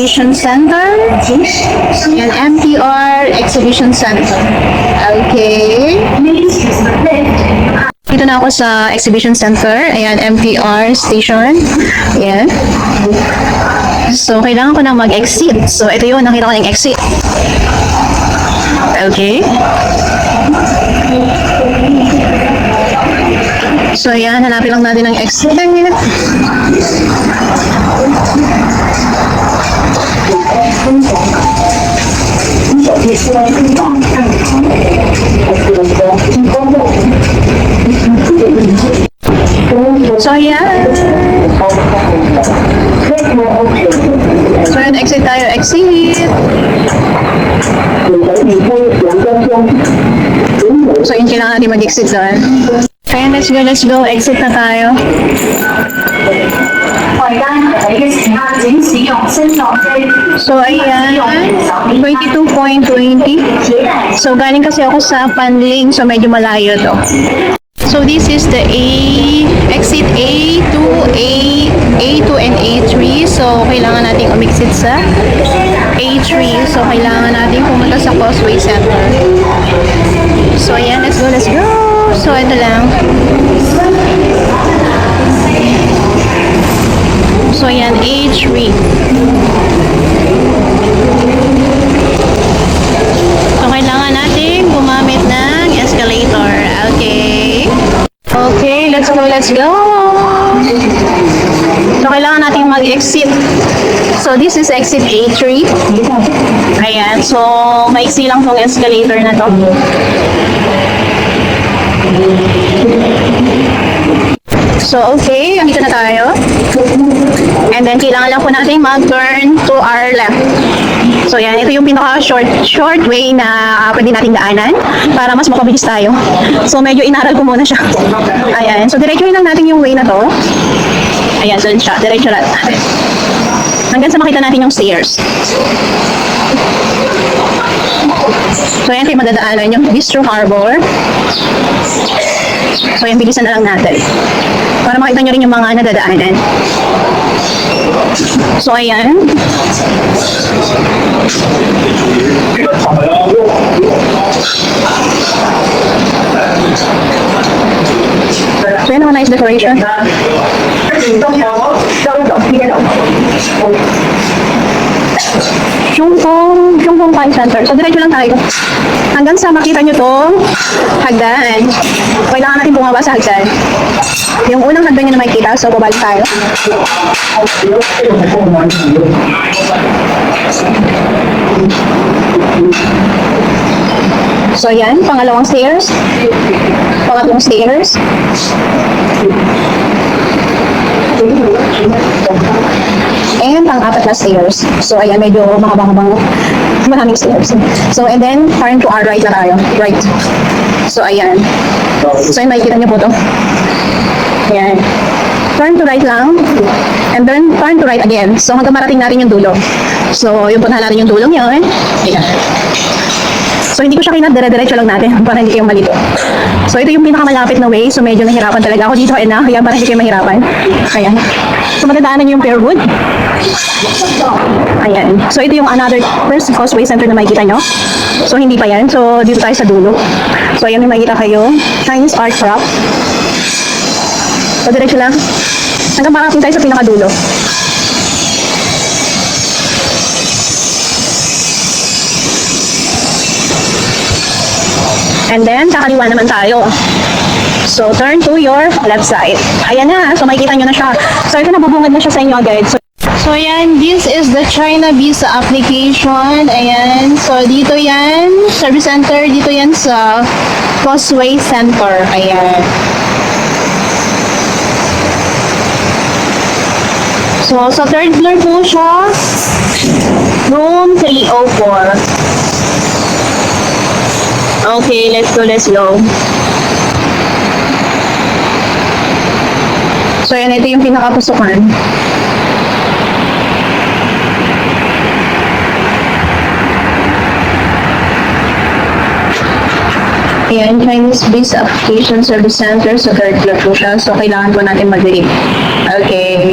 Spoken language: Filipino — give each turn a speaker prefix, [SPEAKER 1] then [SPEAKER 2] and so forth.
[SPEAKER 1] Exhibition Center. Yan, MTR Exhibition Center. Okay. Dito na ako sa Exhibition Center. Ayan, MTR Station. Ayan. So, kailangan ko na mag-exit. So, ito yun. Nakita ko ng exit. Okay. So, ayan. Hanapin lang natin ang exit. So, yeah. So, yun, exit tayo. Exit. So, yun, kailangan natin mag-exit doon. Kaya, let's go. Exit na tayo. So, ayan. 22.20. So, galing kasi ako sa Panling. So, medyo malayo to. So, this is the exit A2, A2 and A3. So, kailangan natin umexit sa A3. So, kailangan natin pumunta sa Causeway Center. So, ayan. Let's go. So, ito lang. So, ayan. A3. So, kailangan natin gumamit ng escalator. Okay, let's go. So, kailangan natin mag-exit. So, this is exit A3. Ayan. So, maiksi lang tong escalator na to. So, okay. Andito na tayo. And then, kailangan lang po natin mag-turn to our left. So, yan. Ito yung pinaka-short way na pwede nating daanan para mas makabilis tayo. So, medyo inaral ko muna siya. Ayan. So, diretsuhin lang natin yung way na to. Ayan, doon siya. Diretso natin. Hanggang sa makita natin yung stairs. So, yan kayo madadaanan yung Bistro Harbor. So, yan, bilisan na lang natin. Para makita nyo rin yung mga nadadaanan. So, ayan. So, yan ang nice decoration. Yung Fine Center. So, diretso lang tayo. Hanggang sa makita nyo tong hagdan. Kailangan natin bumaba sa hagdan. Yung unang hagdan nyo na makikita. So, babalik tayo. So, yan. Pangalawang stairs. Pangatlong stairs. And pang-apat na stairs. So, ayan, medyo mahaba-habang maraming stairs. So, and then, turn to our right na tayo. Right. So, ayan. So, yun, makikita niyo po to. Ayan. Turn to right lang. And then, turn to right again. So, hanggang marating natin yung dulo. So, yung puntahan natin yung dulong yun. Ayan. So, hindi ko siya kinat-dire-diretso lang natin para hindi kayong malito. So, ito yung pinakamalapit na way. So, medyo nahirapan talaga ako dito. Kaya para hindi kayo mahirapan. Ayan. So, matadaanan nyo yung Fairwood. Ayan. So, ito yung another first Causeway Center na makikita nyo. So, hindi pa yan. So, dito tayo sa dulo. So, ayan yung makikita kayo. Chinese Art Shop. So, diretso lang. Hanggang marating tayo sa pinakadulo. And then, kakaliwa naman tayo. So, turn to your left side. Ayan na. So, makikita nyo na siya. So, ito nabubungad na siya sa inyo agad. So, ayan. This is the China Visa application. Ayan. So, dito yan. Service center. Dito yan sa Causeway Center. Ayan. So, sa third floor po siya. Room 304. Okay, let's go. So, yan, ito yung pinakapasukan. Ayan, Chinese Base Application Service Center sa third floor po siya. So, kailangan po natin mag-read. Okay.